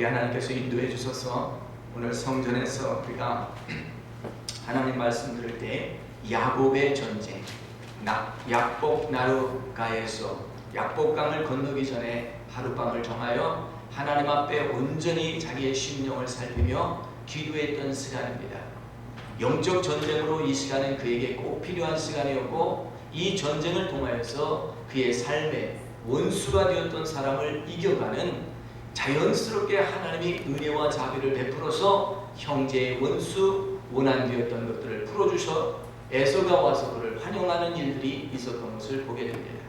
우리 하나님께서 인도해 주셔서 오늘 성전에서 우리가 하나님 말씀 들을 때 야곱의 전쟁, 약복 나루가에서 약복강을 건너기 전에 하룻밤을 정하여 하나님 앞에 온전히 자기의 심령을 살피며 기도했던 시간입니다. 영적 전쟁으로 이 시간은 그에게 꼭 필요한 시간이었고, 이 전쟁을 통하여서 그의 삶에 원수가 되었던 사람을 이겨가는, 자연스럽게 하나님이 은혜와 자비를 베풀어서 형제의 원수, 원한되었던 것들을 풀어주셔 에서가 와서 그를 환영하는 일들이 있었던 것을 보게 됩니다.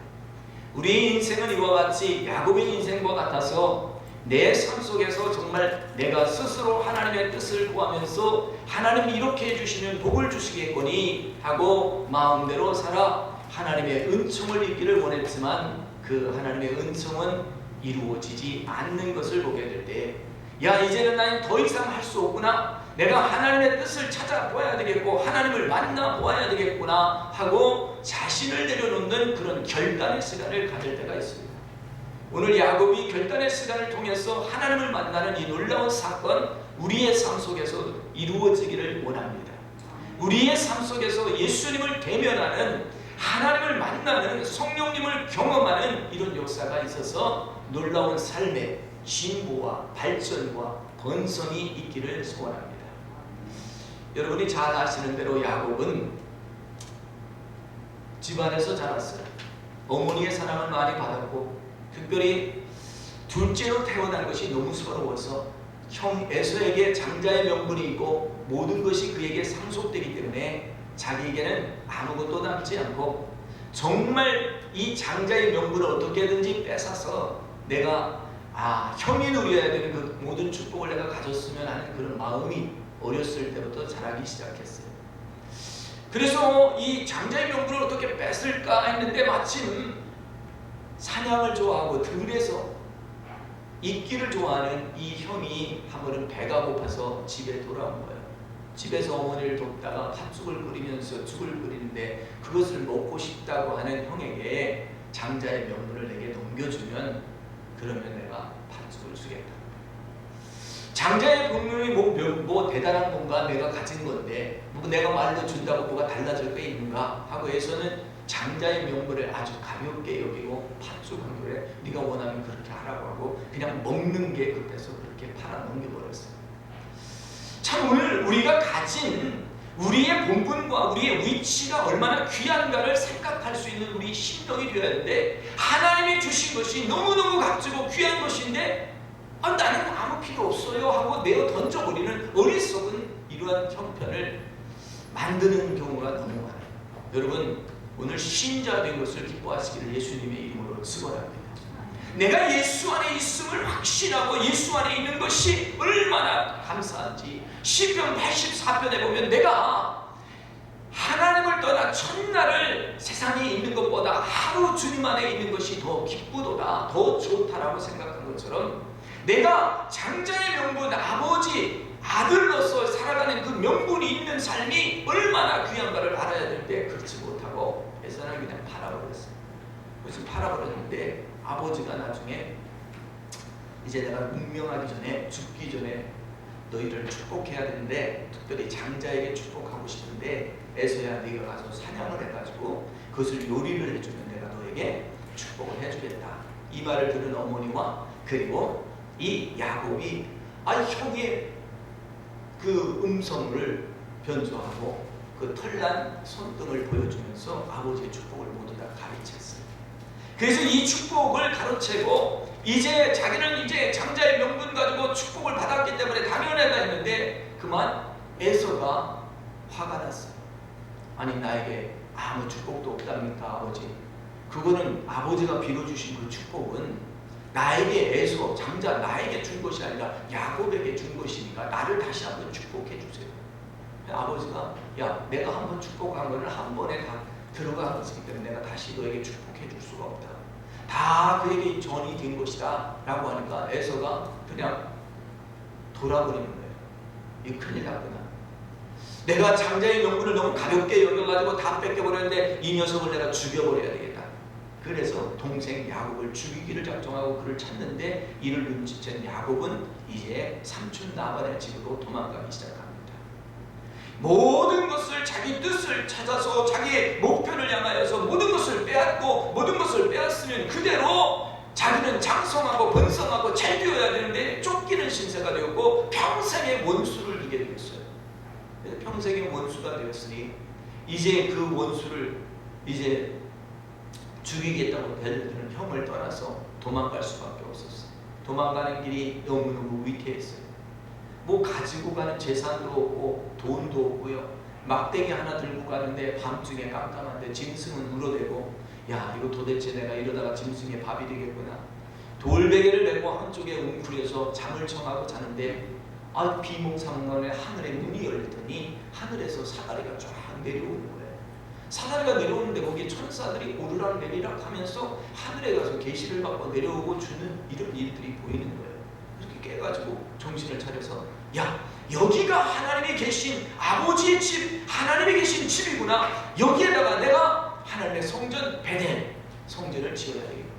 우리의 인생은 이와 같이 야곱의 인생과 같아서 내 삶 속에서 정말 내가 스스로 하나님의 뜻을 구하면서 하나님이 이렇게 해주시면 복을 주시겠거니 하고 마음대로 살아 하나님의 은총을 입기를 원했지만 그 하나님의 은총은 이루어지지 않는 것을 보게 될 때, 야, 이제는 나는 더 이상 할 수 없구나, 내가 하나님의 뜻을 찾아보아야 되겠고 하나님을 만나보아야 되겠구나 하고 자신을 내려놓는 그런 결단의 시간을 가질 때가 있습니다. 오늘 야곱이 결단의 시간을 통해서 하나님을 만나는 이 놀라운 사건, 우리의 삶 속에서 이루어지기를 원합니다. 우리의 삶 속에서 예수님을 대면하는, 하나님을 만나는, 성령님을 경험하는 이런 역사가 있어서 놀라운 삶의 진보와 발전과 번성이 있기를 소원합니다. 여러분이 잘 아시는 대로 야곱은 집안에서 자랐어요. 어머니의 사랑을 많이 받았고, 특별히 둘째로 태어난 것이 너무 서러워서 형 에서에게 장자의 명분이 있고 모든 것이 그에게 상속되기 때문에 자기에게는 아무것도 남지 않고, 정말 이 장자의 명분을 어떻게든지 뺏어서 내가 형이 누려야 되는 그 모든 축복을 내가 가졌으면 하는 그런 마음이 어렸을 때부터 자라기 시작했어요. 그래서 이 장자의 명분을 어떻게 뺏을까 했는데, 마침 사냥을 좋아하고 들에서 있기를 좋아하는 이 형이 한 번은 배가 고파서 집에 돌아온 거예요. 집에서 어머니를 돕다가 팥죽을 끓이면서 죽을 끓이는데 그것을 먹고 싶다고 하는 형에게 장자의 명분을 내게 넘겨주면 그러면 내가 팥죽을 주겠다. 장자의 명분이 뭐 대단한 건가, 내가 가진 건데 뭐 내가 말로 준다고 뭐가 달라질 게 있는가 하고 해서는 장자의 명분을 아주 가볍게 여기고 팥죽한 거에 네가 원하면 그렇게 하라고 하고 그냥 먹는 게 급해서 그렇게 팔아 넘겨버렸어요. 참, 오늘 우리가 가진 우리의 본분과 우리의 위치가 얼마나 귀한가를 생각할 수 있는 우리 심령이 되어야 하는데, 하나님이 주신 것이 너무너무 값지고 귀한 것인데 나는 아무 필요 없어요 하고 내어 던져버리는 어리석은 이러한 형편을 만드는 경우가 너무 많아요. 여러분, 오늘 신자 된 것을 기뻐하시기를 예수님의 이름으로 축원합니다. 내가 예수 안에 있음을 확신하고 예수 안에 있는 것이 얼마나 감사한지, 시편 84편에 보면 내가 하나님을 떠나 첫날을 세상에 있는 것보다 하루 주님 안에 있는 것이 더 기쁘도다, 더 좋다라고 생각한 것처럼, 내가 장자의 명분, 아버지, 아들로서 살아가는 그 명분이 있는 삶이 얼마나 귀한가를 알아야 될 때 그렇지 못하고 예산을 그냥 팔아버렸어요. 그래서 팔아버렸는데 아버지가 나중에 이제 내가 운명하기 전에, 죽기 전에 너희를 축복해야 되는데, 특별히 장자에게 축복하고 싶은데 에서야 네가 가서 사냥을 해가지고 그것을 요리를 해주면 내가 너에게 축복을 해주겠다. 이 말을 들은 어머니와 그리고 이 야곱이 형의 그 음성을 변조하고 그 털난 손등을 보여주면서 아버지의 축복을 모두 다 가르쳤어요. 그래서 이 축복을 가로채고 이제 자기는 이제 장자의 명분 가지고 축복을 받았기 때문에 당연하다 했는데, 그만 에서가 화가 났어요. 아니, 나에게 아무 축복도 없답니까 아버지? 그거는 아버지가 빌어주신 그 축복은 나에게, 에서 장자 나에게 준 것이 아니라 야곱에게 준 것이니까 나를 다시 한번 축복해 주세요. 아버지가, 야, 내가 한번 축복한 거는 한 번에 다 들어간 것이기 때문에 내가 다시 너에게 축복해 줄 수가 없다. 다 그에게 전이 된 것이다 라고 하니까 에서가 그냥 돌아버리는 거예요. 이거 큰일 났구나. 내가 장자의 명분을 너무 가볍게 여겨가지고 다 뺏겨버렸는데 이 녀석을 내가 죽여버려야 되겠다. 그래서 동생 야곱을 죽이기를 작정하고 그를 찾는데 이를 눈치챈 야곱은 이제 삼촌 라반의 집으로 도망가기 시작합니다. 모든 것을 자기 뜻을 찾아서 자기의 목표를 향하여서 모든 것을 빼앗고 모든 것을 빼앗으면 그대로 자기는 장성하고 번성하고 잘 되어야 되는데 쫓기는 신세가 되었고 평생의 원수를 두게 되었어요. 평생의 원수가 되었으니 이제 그 원수를 이제 죽이겠다고 배들드는 형을 떠나서 도망갈 수밖에 없었어요. 도망가는 길이 너무너무 위태했어요. 뭐 가지고 가는 재산도 없고 돈도 없고요. 막대기 하나 들고 가는데 밤중에 깜깜한데 짐승은 울어대고 야 이거 도대체 내가 이러다가 짐승의 밥이 되겠구나. 돌베개를 메고 한쪽에 웅크려서 잠을 청하고 자는데 비몽사몽간에 하늘의 문이 열리더니 하늘에서 사다리가 쫙 내려오는 거예요. 사다리가 내려오는데 거기에 천사들이 오르락 내리락 하면서 하늘에 가서 계시를 받고 내려오고 주는 이런 일들이 보이는 거예요. 그렇게 깨가지고 정신을 차려서 야 여기가 하나님이 계신 아버지의 집, 하나님이 계신 집이구나. 여기에다가 내가 하나님의 성전 베델 성전을 지어야 되겠구나.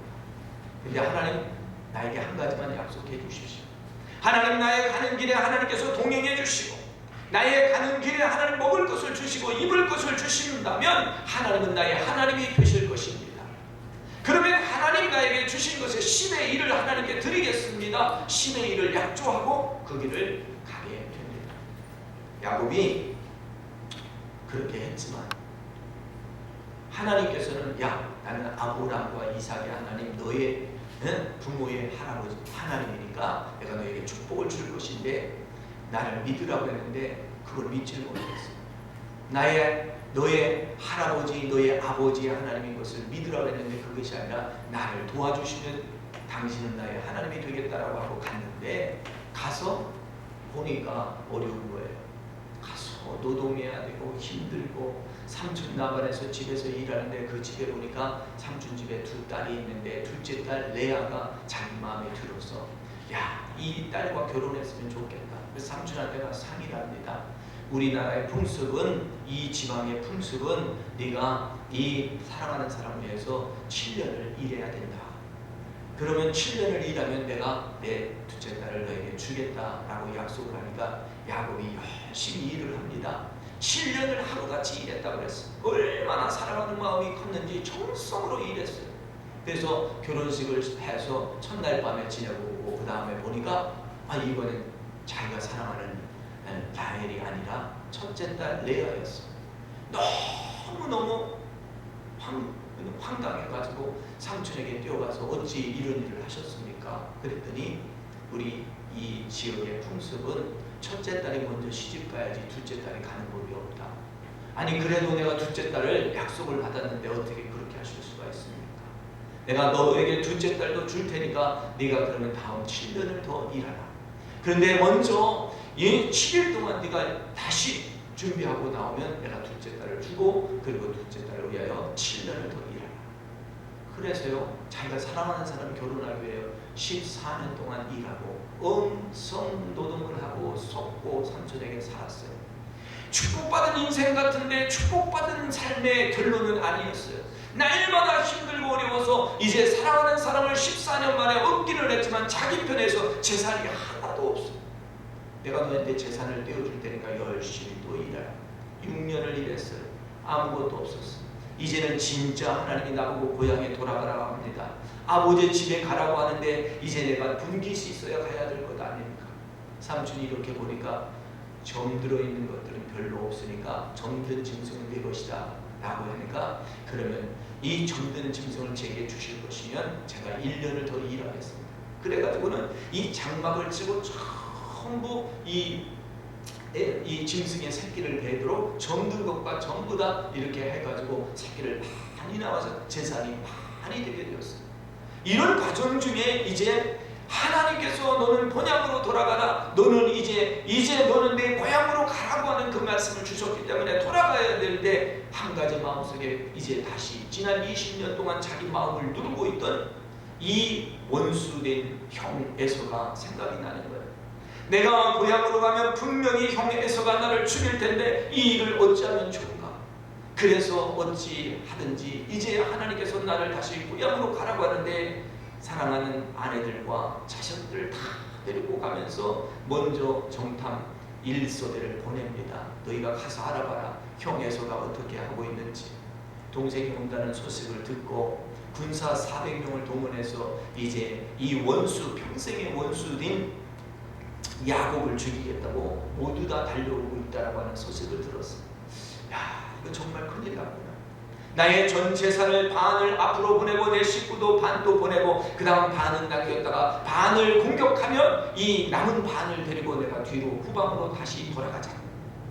근데 하나님 나에게 한 가지만 약속해 주십시오. 하나님 나의 가는 길에 하나님께서 동행해 주시고 나의 가는 길에 하나님 먹을 것을 주시고 입을 것을 주신다면 하나님은 나의 하나님이 되실 것입니다. 그러면 하나님 나에게 주신 것의 10의 1을 하나님께 드리겠습니다. 10의 1을 약조하고 그 길을 가게 됩니다. 야곱이 그렇게 했지만 하나님께서는 야 나는 아브라함과 이삭의 하나님 너의 부모의 할아버지 하나님이니까 내가 너에게 축복을 줄 것인데 나를 믿으라고 했는데 그걸 믿지를 못했어요. 너의 할아버지 너의 아버지의 하나님인 것을 믿으라고 했는데 그것이 아니라 나를 도와주시면 당신은 나의 하나님이 되겠다라고 하고 갔는데 가서 보니까 어려운 거예요. 가서 노동해야 되고 힘들고 삼촌 나발에서 집에서 일하는데 그 집에 보니까 삼촌 집에 두 딸이 있는데 둘째 딸 레아가 자기 마음에 들어서 야 이 딸과 결혼했으면 좋겠다. 그래서 삼촌한테 가서 상의를 합니다. 우리나라의 풍습은 이 지방의 풍습은 네가 이 사랑하는 사람을 위해서 7년을 일해야 된다. 그러면 7년을 일하면 내가 내 둘째 딸을 너에게 주겠다라고 약속을 하니까 야곱이 열심히 일을 합니다. 7년을 하루같이 일했다고 그랬어요. 얼마나 사랑하는 마음이 컸는지 정성으로 일했어요. 그래서 결혼식을 해서 첫날 밤에 지내고 오고 그 다음에 보니까 이번엔 자기가 사랑하는 라헬이 아니라 첫째 딸 레아였어. 너무너무 황당해가지고 삼촌에게 뛰어가서 어찌 이런 일을 하셨습니까? 그랬더니 우리 이 지역의 풍습은 첫째 딸이 먼저 시집 가야지 둘째 딸이 가는 법이 없다. 아니 그래도 내가 둘째 딸을 약속을 받았는데 어떻게 그렇게 하실 수가 있습니까? 내가 너에게 둘째 딸도 줄 테니까 네가 그러면 다음 7년을 더 일하라. 그런데 먼저 7일 동안 네가 다시 준비하고 나오면 내가 둘째 딸을 주고 그리고 둘째 딸을 위하여 7년을 더 일하라. 그래서요 자기가 사랑하는 사람 결혼하기 위해 14년 동안 일하고 엄청 노동을 하고 속고 삼촌에게 살았어요. 축복받은 인생 같은데 축복받은 삶의 결론은 아니었어요. 날마다 힘들고 어려워서 이제 사랑하는 사람을 14년 만에 얻기를 했지만 자기 편에서 재산이 하나도 없어요. 내가 너한테 재산을 떼어줄 테니까 열심히 또 일하라. 6년을 일했어요. 아무것도 없었어요. 이제는 진짜 하나님이 나보고 고향에 돌아가라고 합니다. 아버지 집에 가라고 하는데 이제 내가 분깃이 있어야 가야 될 것 아닙니까? 삼촌이 이렇게 보니까 점들어 있는 것들은 별로 없으니까 점든 짐승은 내 것이다 라고 하니까 그러면 이 점든 짐승을 제게 주실 것이면 제가 1년을 더 일하겠습니다. 그래가지고는 이 장막을 치고 전부 이 짐승의 새끼를 베도록 점든 것과 전부 다 이렇게 해가지고 새끼를 많이 나와서 재산이 많이 되게 되었어요. 이런 과정 중에 이제 하나님께서 너는 본향으로 돌아가라. 너는 이제 너는 내 고향으로 가라고 하는 그 말씀을 주셨기 때문에 돌아가야 되는데 한 가지 마음속에 이제 다시 지난 20년 동안 자기 마음을 누르고 있던 이 원수된 형 에서가 생각이 나는 거예요. 내가 고향으로 가면 분명히 형 에서가 나를 죽일 텐데 이 일을 어찌하면 좋은가? 그래서 어찌 하든지 이제 하나님께서 나를 다시 고향으로 가라고 하는데 사랑하는 아내들과 자식들 다 데리고 가면서 먼저 정탐 1소대를 보냅니다. 너희가 가서 알아봐라. 형 에서가 어떻게 하고 있는지. 동생이 온다는 소식을 듣고 군사 400명을 동원해서 이제 이 원수, 평생의 원수인 야곱을 죽이겠다고 모두 다 달려오고 있다라고 하는 소식을 들었어요. 야, 이거 정말 큰일 났구나. 나의 전 재산을 반을 앞으로 보내고 내 식구도 반도 보내고 그 다음 반은 남겼다가 반을 공격하면 이 남은 반을 데리고 내가 뒤로 후방으로 다시 돌아가자.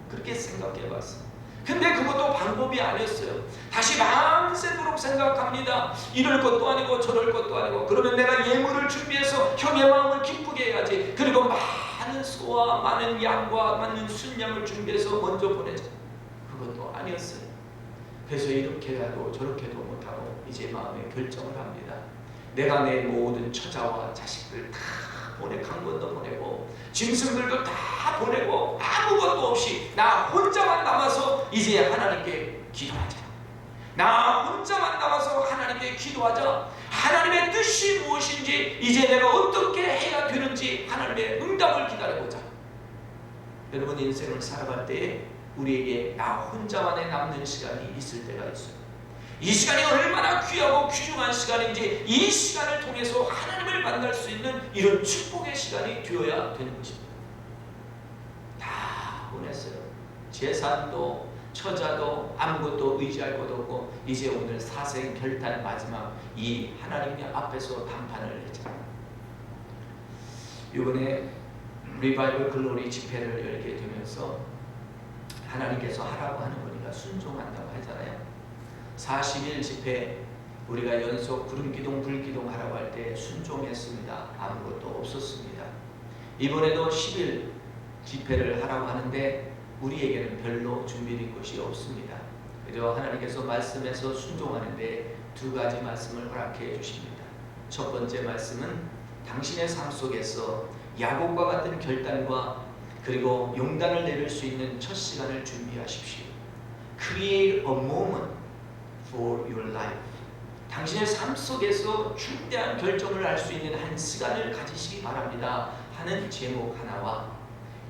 그렇게 생각해봤어. 근데 그것도 방법이 아니었어요. 다시 밤새도록 생각합니다. 이럴 것도 아니고 저럴 것도 아니고 그러면 내가 예물을 준비해서 형의 마음을 기쁘게 해야지. 그리고 많은 소와 많은 양과 많은 순양을 준비해서 먼저 보내자. 그것도 아니었어요. 그래서 이렇게 해도 저렇게도 못하고 이제 마음에 결정을 합니다. 내가 내 모든 처자와 자식들 다 강 건너 보내고 짐승들도 다 보내고 아무것도 없이 나 혼자만 남아서 이제 하나님께 기도하자. 나 혼자만 남아서 하나님께 기도하자. 하나님의 뜻이 무엇인지 이제 내가 어떻게 해야 되는지 하나님의 응답을 기다려보자. 여러분, 인생을 살아갈 때 우리에게 나 혼자만의 남는 시간이 있을 때가 있어요. 이 시간이 얼마나 귀하고 귀중한 시간인지 이 시간을 통해서 하나님을 만날 수 있는 이런 축복의 시간이 되어야 되는 것입니다. 다 보냈어요. 재산도 처자도 아무것도 의지할 것도 없고 이제 오늘 사생 결단 마지막 이 하나님 앞에서 담판을 했잖아요. 이번에 리바이벌 글로리 집회를 열게 되면서 하나님께서 하라고 하는 거니까 순종한다고 하잖아요. 40일 집회 우리가 연속 구름기둥 불기둥 하라고 할 때 순종했습니다. 아무것도 없었습니다. 이번에도 10일 집회를 하라고 하는데 우리에게는 별로 준비된 것이 없습니다. 그저 하나님께서 말씀에서 순종하는데 두 가지 말씀을 허락해 주십니다. 첫 번째 말씀은 당신의 삶 속에서 야곱과 같은 결단과 그리고 용단을 내릴 수 있는 첫 시간을 준비하십시오. Create a moment for your life. 당신의 삶 속에서 중대한 결정을 할 수 있는 한 시간을 가지시기 바랍니다 하는 제목 하나와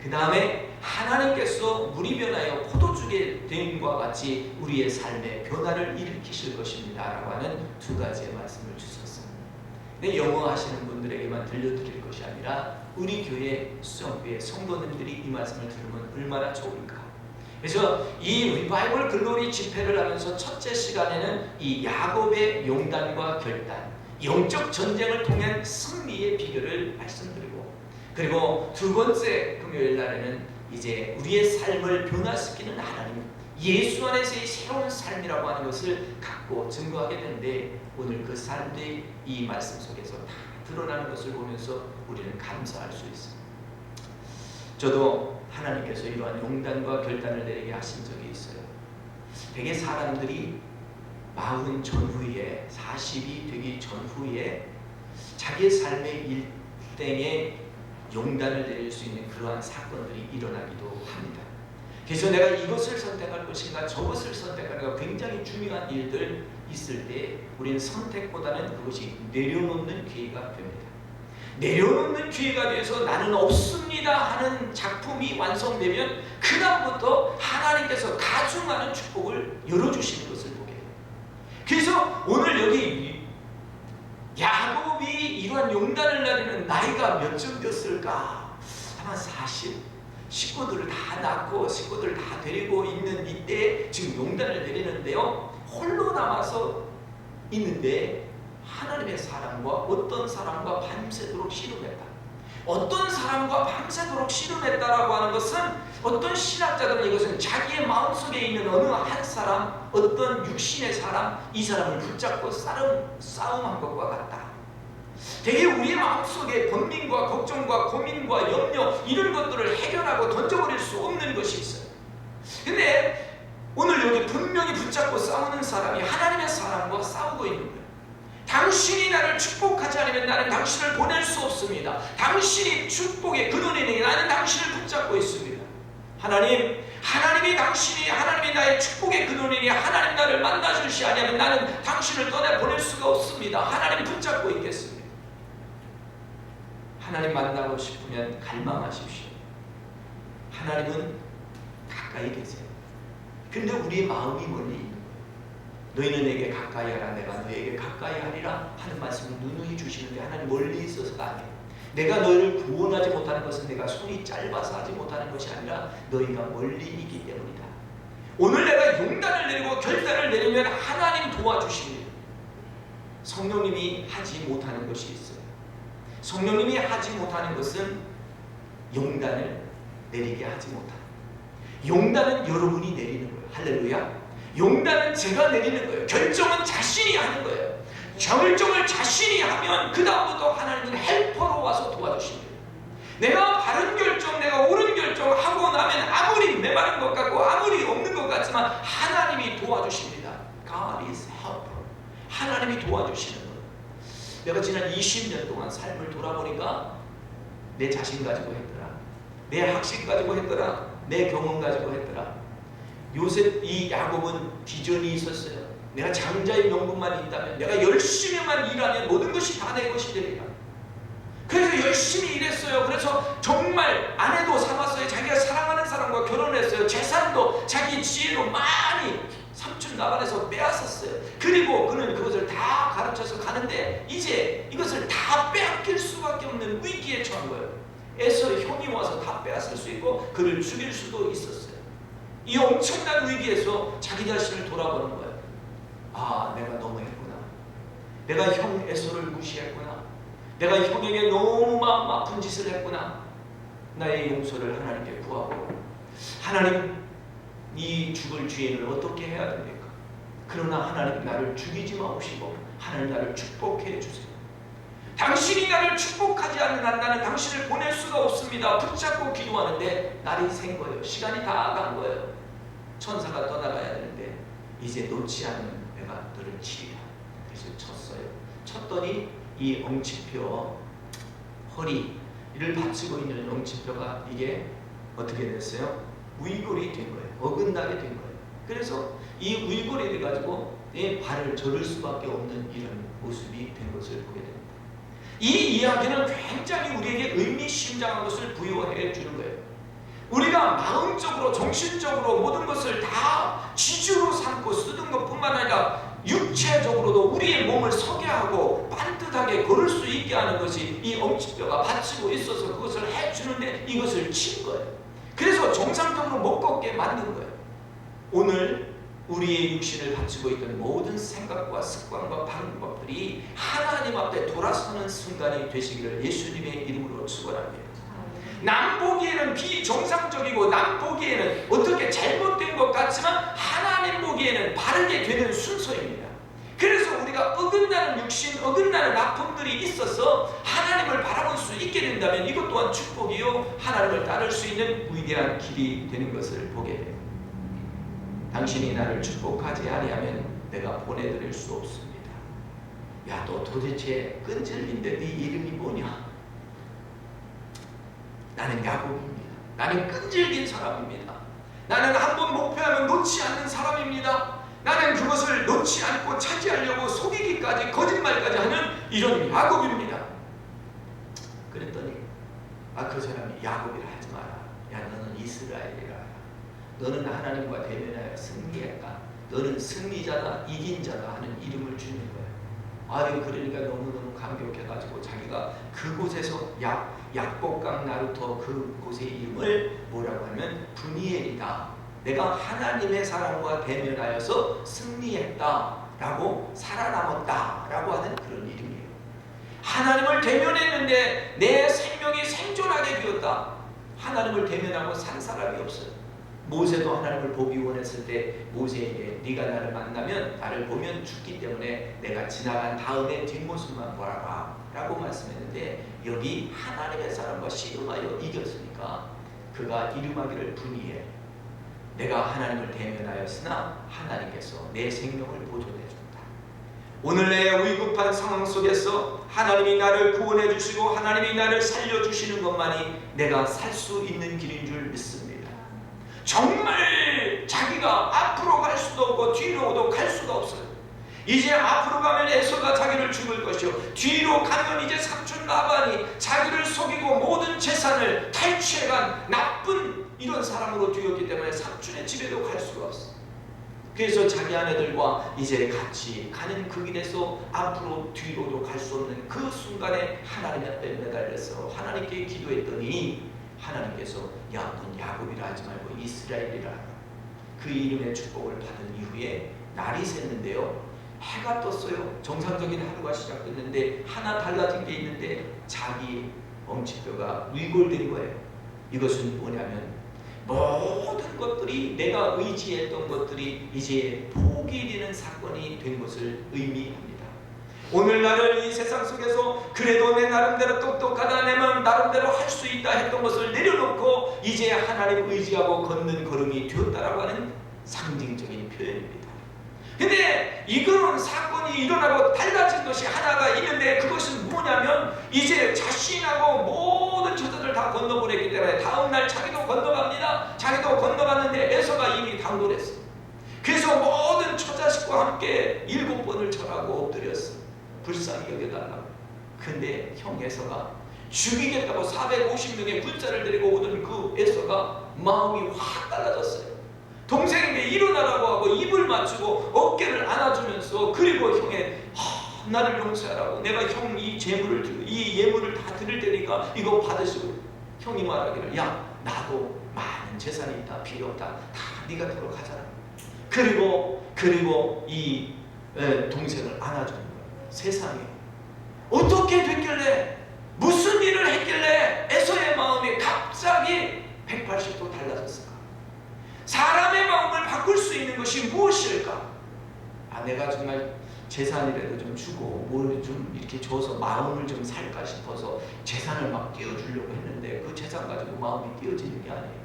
그 다음에 하나님께서 물이 변하여 포도주의 됨과 같이 우리의 삶에 변화를 일으키실 것입니다 라고 하는 두 가지의 말씀을 주셨습니다. 근데 영어 하시는 분들에게만 들려드릴 것이 아니라 우리 교회 수정교회 성도님들이 이 말씀을 들으면 얼마나 좋을까. 그래서 이 리바이벌 글로리 집회를 하면서 첫째 시간에는 이 야곱의 용단과 결단, 영적 전쟁을 통한 승리의 비결을 말씀드리고, 그리고 두 번째 금요일 날에는 이제 우리의 삶을 변화시키는 하나님, 예수 안에서의 새로운 삶이라고 하는 것을 갖고 증거하게 되는데 오늘 그 삶들이 이 말씀 속에서 다 드러나는 것을 보면서 우리는 감사할 수 있습니다. 저도 하나님께서 이러한 용단과 결단을 내리게 하신 적이 있어요. 되게 사람들이 40 전후에 40이 되기 전후에 자기의 삶의 일땡에 용단을 내릴 수 있는 그러한 사건들이 일어나기도 합니다. 그래서 내가 이것을 선택할 것인가 저것을 선택할까 굉장히 중요한 일들 있을 때 우리는 선택보다는 그것이 내려놓는 기회가 됩니다. 내려놓는 기회가 돼서 나는 없습니다 하는 작품이 완성되면 그다음부터 하나님께서 가중하는 축복을 열어주시는 것을 보게 됩니다. 그래서 오늘 여기 야곱이 이러한 용단을 내리는 나이가 몇쯤 됐을까? 아마 40. 식구들을 다 낳고 식구들 다 데리고 있는 이때 지금 용단을 내리는데요. 홀로 남아서 있는데 하나님의 사람과 어떤 사람과 밤새도록 씨름했다. 어떤 사람과 밤새도록 씨름했다라고 하는 것은 어떤 신학자들은 이것은 자기의 마음속에 있는 어느 한 사람, 어떤 육신의 사람, 이 사람을 붙잡고 싸움한 것과 같다. 되게 우리의 마음속에 번민과 걱정과 고민과 염려 이런 것들을 해결하고 던져버릴 수 없는 것이 있어요. 근데 오늘 여기 분명히 붙잡고 싸우는 사람이 하나님의 사람과 싸우고 있는 거예요. 당신이 나를 축복하지 않으면 나는 당신을 보낼 수 없습니다. 당신이 축복의 근원이니 나는 당신을 붙잡고 있습니다. 하나님 하나님이 하나님이 나의 축복의 근원이니 하나님 나를 만나주시 아니하면 나는 당신을 떠나보낼 수가 없습니다. 하나님 붙잡고 있겠습니다. 하나님 만나고 싶으면 갈망하십시오. 하나님은 가까이 계세요. 근데 우리의 마음이 멀리 있는 거예요. 너희는 내게 가까이 하라 내가 너에게 가까이 하리라 하는 말씀을 누누이 주시는데 하나님 멀리 있어서가 아니에요. 내가 너희를 구원하지 못하는 것은 내가 손이 짧아서 하지 못하는 것이 아니라 너희가 멀리 있기 때문이다. 오늘 내가 용단을 내리고 결단을 내리면 하나님 도와주십니다. 성령님이 하지 못하는 것이 있어요. 성령님이 하지 못하는 것은 용단을 내리게 하지 못합니다. 용단은 여러분이 내리는 거예요. 할렐루야. 용단은 제가 내리는 거예요. 결정은 자신이 하는 거예요. 결정을 자신이 하면 그 다음부터 하나님은 헬퍼로 와서 도와주십니다. 내가 바른 결정, 내가 옳은 결정을 하고 나면 아무리 메마른 것 같고 아무리 없는 것 같지만 하나님이 도와주십니다. God is helper. 하나님이 도와주시는 거예요. 내가 지난 20년 동안 삶을 돌아보니까 내 자신 가지고 했더라. 내 학식 가지고 했더라. 내 경험 가지고 했더라. 요셉 이 야곱은 비전이 있었어요. 내가 장자의 명분만 있다면 내가 열심히만 일하면 모든 것이 다 내 것이 되리라. 그래서 열심히 일했어요. 그래서 정말 아내도 삼았어요. 자기가 사랑하는 사람과 결혼했어요. 재산도 자기 지혜로 많이 삼촌 나발에서 빼앗았어요. 그리고 그는 그것을 다 가르쳐서 가는데 이제 이것을 다 빼앗길 수밖에 없는 위기에 처한 거예요. 에서 형이 와서 다 빼앗을 수 있고 그를 죽일 수도 있었어요. 이 엄청난 위기에서 자기 자신을 돌아보는 거예요. 아, 내가 너무했구나. 내가 형 에서를 무시했구나. 내가 형에게 너무 마음 아픈 짓을 했구나. 나의 용서를 하나님께 구하고 하나님 이 죽을 죄인을 어떻게 해야 됩니까? 그러나 하나님 나를 죽이지 마시고 하나님 나를 축복해 주세요. 당신이 나를 축복하지 않는 한 나는 당신을 보낼 수가 없습니다. 붙잡고 기도하는데 날이 샌 거예요. 시간이 다 간 거예요. 천사가 떠나가야 되는데 이제 놓지 않는 내가 너를 치리라. 그래서 쳤어요. 쳤더니 이 엉치표 허리를 받치고 있는 엉치표가 이게 어떻게 됐어요? 위골이 된 거예요. 어긋나게 된 거예요. 그래서 이 위골이 돼가지고 내 발을 저를 수밖에 없는 이런 모습이 된 것을 보게 됩니다. 이 이야기는 굉장히 우리에게 의미심장한 것을 부여해 주는 거예요. 우리가 마음적으로 정신적으로 모든 것을 다 지주로 삼고 쓰던 것뿐만 아니라 육체적으로도 우리의 몸을 서게 하고 반듯하게 걸을 수 있게 하는 것이 이 엉치뼈가 받치고 있어서 그것을 해주는데 이것을 친 거예요. 그래서 정상적으로 못 걷게 만든 거예요. 오늘 우리의 육신을 받치고 있던 모든 생각과 습관과 방법들이 하나님 앞에 돌아서는 순간이 되시기를 예수님의 이름으로 축원합니다. 남 보기에는 비정상적이고 남 보기에는 어떻게 잘못된 것 같지만 하나님 보기에는 바르게 되는 순서입니다. 그래서 우리가 어긋나는 육신, 어긋나는 아픔들이 있어서 하나님을 바라볼 수 있게 된다면 이것 또한 축복이요 하나님을 따를 수 있는 위대한 길이 되는 것을 보게 됩니다. 당신이 나를 축복하지 아니하면 내가 보내드릴 수 없습니다. 야, 너 도대체 끈질긴데 네 이름이 뭐냐? 나는 야곱입니다. 나는 끈질긴 사람입니다. 나는 한번 목표하면 놓지 않는 사람입니다. 나는 그것을 놓지 않고 차지하려고 속이기까지 거짓말까지 하는 이런 야곱입니다. 그랬더니 그 사람이 야곱이라 하지 마라. 야, 너는 이스라엘이라. 너는 하나님과 대면하여 승리했다. 너는 승리자다, 이긴 자다 하는 이름을 주는 거예요. 그러니까 너무너무 감격해가지고 자기가 그곳에서 약복강 나루터 그곳의 이름을 뭐라고 하면 브니엘이다. 내가 하나님의 사랑과 대면하여서 승리했다 라고 살아남았다 라고 하는 그런 이름이에요. 하나님을 대면했는데 내 생명이 생존하게 되었다. 하나님을 대면하고 산 사람이 없어요. 모세도 하나님을 보기 원했을 때 모세에게 네가 나를 만나면 나를 보면 죽기 때문에 내가 지나간 다음에 뒷모습만 보아라 라고 말씀했는데 여기 하나님의 사람과 씨름하여 이겼으니까 그가 이름하기를 브니엘. 내가 하나님을 대면하였으나 하나님께서 내 생명을 보존해 준다. 오늘 내 위급한 상황 속에서 하나님이 나를 구원해 주시고 하나님이 나를 살려주시는 것만이 내가 살 수 있는 길인 줄 믿습니다. 정말 자기가 앞으로 갈 수도 없고 뒤로도 갈 수가 없어요. 이제 앞으로 가면 에서가 자기를 죽일 것이요, 뒤로 가면 이제 삼촌 라반이 자기를 속이고 모든 재산을 탈취해간 나쁜 이런 사람으로 되었기 때문에 삼촌의 집에도 갈 수가 없어. 그래서 자기 아내들과 이제 같이 가는 그 길에서 앞으로 뒤로도 갈 수 없는 그 순간에 하나님 앞에 매달려서 하나님께 기도했더니 하나님께서 야, 넌 야곱이라 하지 말고 이스라엘이라 하라. 그 이름의 축복을 받은 이후에 날이 샜는데요, 해가 떴어요. 정상적인 하루가 시작됐는데 하나 달라진 게 있는데 자기 엄지뼈가 위골된 거예요. 이것은 뭐냐면 모든 것들이, 내가 의지했던 것들이 이제 포기되는 사건이 된 것을 의미합니다. 오늘날을 이 세상 속에서 그래도 내 나름대로 똑똑하다, 내 마음 나름대로 할 수 있다 했던 것을 내려놓고 이제 하나님 의지하고 걷는 걸음이 되었다라고 하는 상징적인 표현입니다. 근데 이런 사건이 일어나고 달라진 것이 하나가 있는데, 그것은 뭐냐면 이제 자신하고 모든 처자들 다 건너보냈기 때문에 다음날 자기도 건너갑니다. 자기도 건너갔는데 에서가 이미 당돌했어. 그래서 모든 처자식과 함께 7번을 절하고 엎드렸어. 불쌍히 여겨달라고. 근데 형 에서가 죽이겠다고 450명의 군사를 데리고 오던 그 에서가 마음이 확 달라졌어요. 동생에게 일어나라고 하고 입을 맞추고 어깨를 안아주면서, 그리고 형의 나를 용서하라고, 내가 형 이 재물을 들고 이 예물을 다 드릴 테니까 이거 받으시고, 형이 말하기를 야, 나도 많은 재산이 있다, 필요 없다, 다 네가 들어 가잖아. 그리고 이 동생을 안아주는 거예요. 세상에 어떻게 됐길래, 무슨 일을 했길래 에서의 마음이 갑자기 180도 달라졌을까? 사람의 마음을 바꿀 수 있는 것이 무엇일까? 내가 정말 재산이라도 좀 주고 뭘 좀 이렇게 줘서 마음을 좀 살까 싶어서 재산을 막 띄워주려고 했는데 그 재산 가지고 마음이 띄워지는 게 아니에요.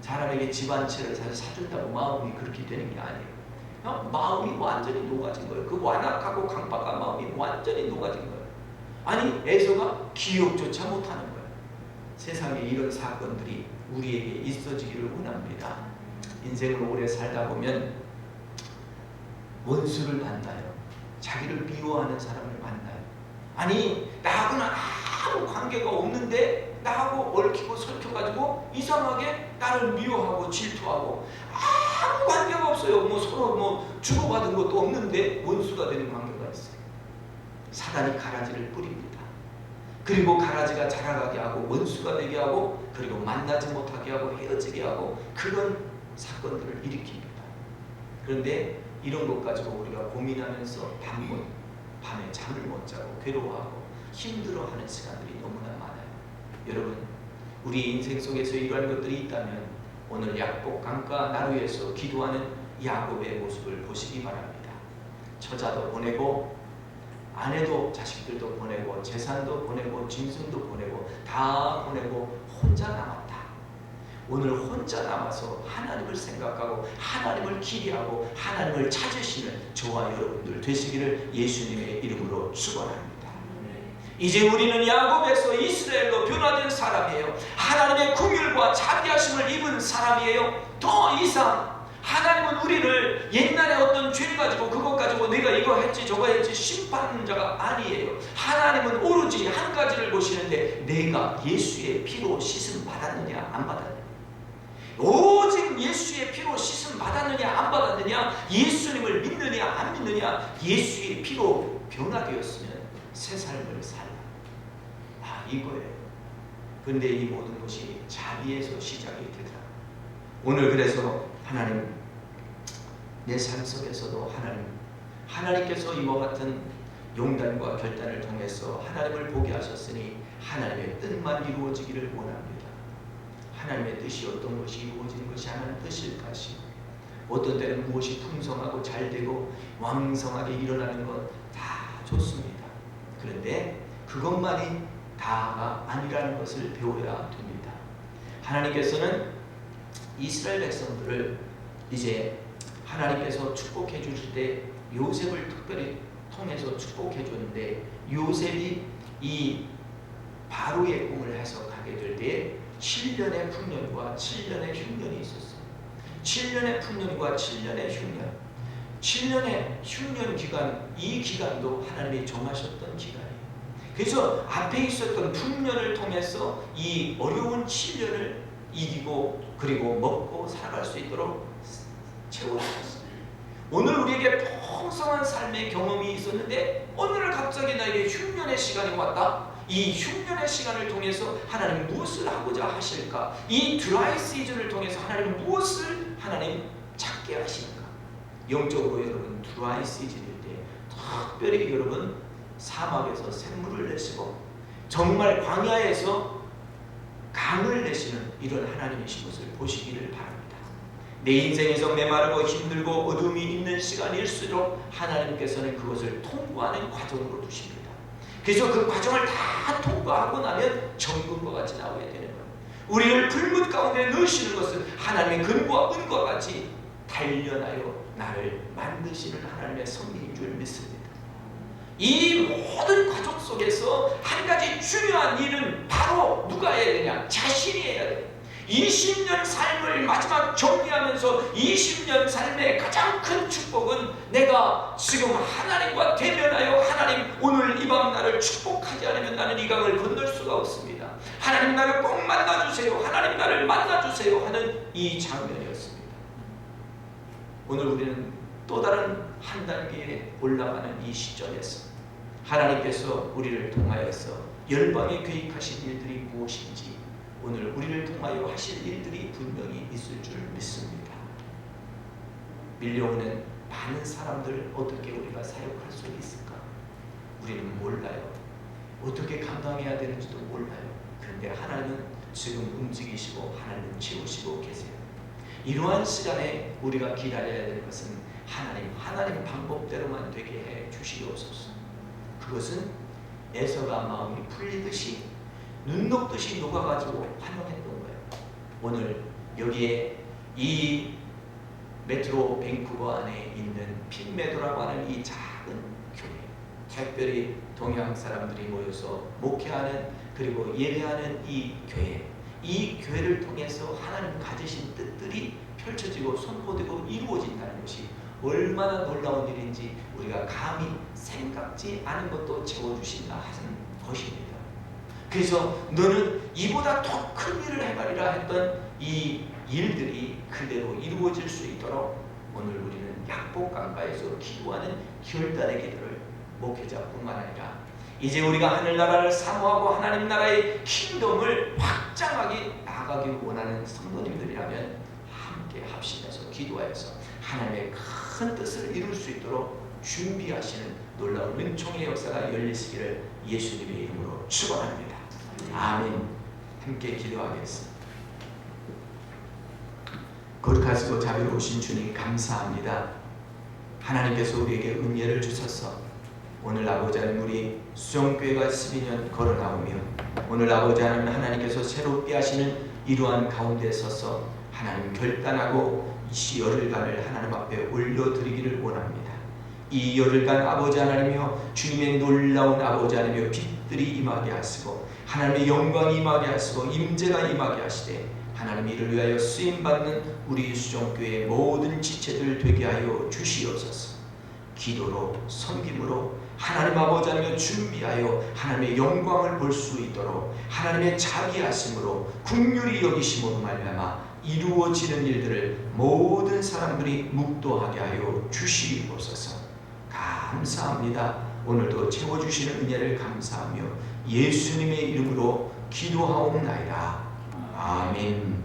사람에게 집 한 채를 사준다고 마음이 그렇게 되는 게 아니에요. 마음이 완전히 녹아진 거예요. 그 완악하고 강박한 마음이 완전히 녹아진 거예요. 아니, 에서가 기억조차 못하는 거예요. 세상에 이런 사건들이 우리에게 있어지기를 원합니다. 인생을 오래 살다 보면 원수를 만나요. 자기를 미워하는 사람을 만나요. 아니, 나하고는 아무 관계가 없는데 나하고 얽히고 설켜가지고 이상하게 나를 미워하고 질투하고, 아무 관계가 없어요. 서로 주고받은 것도 없는데 원수가 되는 관계가 있어요. 사단이 가라지를 뿌립니다. 그리고 가라지가 자라가게 하고 원수가 되게 하고, 그리고 만나지 못하게 하고 헤어지게 하고, 그런 사건들을 일으킵니다. 그런데 이런 것 가지고 우리가 고민하면서 밤에 잠을 못 자고 괴로워하고 힘들어하는 시간들이 너무나 많아요. 여러분, 우리 인생 속에서 이러한 것들이 있다면 오늘 약복 강가 나루에서 기도하는 야곱의 모습을 보시기 바랍니다. 처자도 보내고 아내도 자식들도 보내고 재산도 보내고 짐승도 보내고 다 보내고 혼자 남았다. 오늘 혼자 남아서 하나님을 생각하고 하나님을 기대하고 하나님을 찾으시는 저와 여러분들 되시기를 예수님의 이름으로 축원합니다. 이제 우리는 야곱에서 이스라엘로 변화된 사람이에요. 하나님의 긍휼과 자비하심을 입은 사람이에요. 더 이상 하나님은 우리를 옛날에 어떤 죄 가지고 그것 가지고 내가 이거 했지 저거 했지 심판하는 자가 아니에요. 하나님은 오로지 한 가지를 보시는데, 내가 예수의 피로 씻음 받았느냐 안 받았느냐. 오직 예수의 피로 씻음 받았느냐 안 받았느냐, 예수님을 믿느냐 안 믿느냐, 예수의 피로 변화되었으면 새 삶을 살라. 이거예요. 근데 이 모든 것이 자비에서 시작이 되더라. 오늘 그래서 하나님, 내 삶 속에서도 하나님께서 이와 같은 용단과 결단을 통해서 하나님을 보게 하셨으니 하나님의 뜻만 이루어지기를 원합니다. 하나님의 뜻이 어떤 것이 이루어지는 것이 하나님의 뜻일까시, 어떤 때는 무엇이 풍성하고 잘되고 왕성하게 일어나는 것 다 좋습니다. 그런데 그것만이 다가 아니라는 것을 배워야 됩니다. 하나님께서는 이스라엘 백성들을 이제 하나님께서 축복해 주실 때 요셉을 특별히 통해서 축복해 줬는데, 요셉이 이 바로의 꿈을 해석하게 될 때 7년의 풍년과 7년의 흉년이 있었어요. 7년의 풍년과 7년의 흉년, 7년의 흉년 기간, 이 기간도 하나님이 정하셨던 기간이에요. 그래서 앞에 있었던 풍년을 통해서 이 어려운 7년을 이기고 그리고 먹고 살아갈 수 있도록 채워주셨어요. 오늘 우리에게 풍성한 삶의 경험이 있었는데 오늘 갑자기 나에게 흉년의 시간이 왔다. 이 흉년의 시간을 통해서 하나님 무엇을 하고자 하실까? 이 드라이 시즌을 통해서 하나님 무엇을 하나님 찾게 하실까? 영적으로 여러분 드라이 시즌일 때 특별히 여러분 사막에서 샘물을 내시고 정말 광야에서 강을 내시는 이런 하나님이신 것을 보시기를 바랍니다. 내 인생에서 메마르고 힘들고 어둠이 있는 시간일수록 하나님께서는 그것을 통과하는 과정으로 두십니다. 그래서 그 과정을 다 통과하고 나면 정금과 같이 나오게 되는 거예요. 우리를 불문 가운데 넣으시는 것은 하나님의 근과 은과 같이 단련하여 나를 만드시는 하나님의 섭리인 줄 믿습니다. 이 모든 과정 속에서 한 가지 중요한 일은 바로 누가 해야 되냐? 자신이 해야 돼요. 20년 삶을 마지막 정리하면서 20년 삶의 가장 큰 축복은 내가 지금 하나님과 대면하여 하나님 오늘 이 밤 나를 축복하지 않으면 나는 이 강을 건널 수가 없습니다. 하나님 나를 꼭 만나주세요. 하나님 나를 만나주세요 하는 이 장면이었습니다. 오늘 우리는 또 다른 한 단계에 올라가는 이 시점에서 하나님께서 우리를 통하여서 열방에 계획하신 일들이 무엇인지 오늘 우리를 통하여 하실 일들이 분명히 있을 줄 믿습니다. 밀려오는 많은 사람들 어떻게 우리가 사역할 수 있을까? 우리는 몰라요. 어떻게 감당해야 되는지도 몰라요. 그런데 하나님은 지금 움직이시고 하나님은 채우시고 계세요. 이러한 시간에 우리가 기다려야 될 것은 하나님 방법대로만 되게 해 주시옵소서. 그것은 에서가 마음이 풀리듯이 눈 녹듯이 녹아가지고 환영했던 거예요. 오늘 여기에 이 메트로 밴쿠버 안에 있는 핑메도라고 하는 이 작은 교회, 특별히 동양 사람들이 모여서 목회하는 그리고 예배하는 이 교회, 이 교회를 통해서 하나님 가지신 뜻들이 펼쳐지고 선포되고 이루어진다는 것이 얼마나 놀라운 일인지 우리가 감히 생각지 않은 것도 채워주신다 하는 것입니다. 그래서 너는 이보다 더 큰 일을 행하리라 했던 이 일들이 그대로 이루어질 수 있도록 오늘 우리는 약복강가에서 기도하는 결단의 기도를 목회자뿐만 아니라 이제 우리가 하늘나라를 사모하고 하나님 나라의 킹덤을 확장하게 나가기 원하는 성도님들이라면 함께 합심해서 기도하여서 하나님의 큰 뜻을 이룰 수 있도록 준비하시는 놀라운 은총의 역사가 열리시기를 예수님의 이름으로 축원합니다. 아멘. 함께 기도하겠습니다. 거룩하시고 자비로우신 주님 감사합니다. 하나님께서 우리에게 은혜를 주셔서 오늘 아버지 하나님 우리 수정교회가 12년 걸어나오며 오늘 아버지 하나님께서 새롭게 하시는 이러한 가운데 서서 하나님 결단하고 이 열흘간을 하나님 앞에 올려드리기를 원합니다. 이 열흘간 아버지 하나님이여 주님의 놀라운 아버지 하나님이여 빛들이 임하게 하시고 하나님의 영광이 임하게 하시고 임재가 임하게 하시되 하나님 이를 위하여 쓰임받는 우리 수정교회의 모든 지체들 되게 하여 주시옵소서. 기도로 섬김으로 하나님 아버지 하나님을 준비하여 하나님의 영광을 볼 수 있도록 하나님의 자비하심으로 긍휼히 여기심으로 말미암아 이루어지는 일들을 모든 사람들이 묵도하게 하여 주시옵소서. 감사합니다. 오늘도 채워주시는 은혜를 감사하며 예수님의 이름으로 기도하옵나이다. 아멘.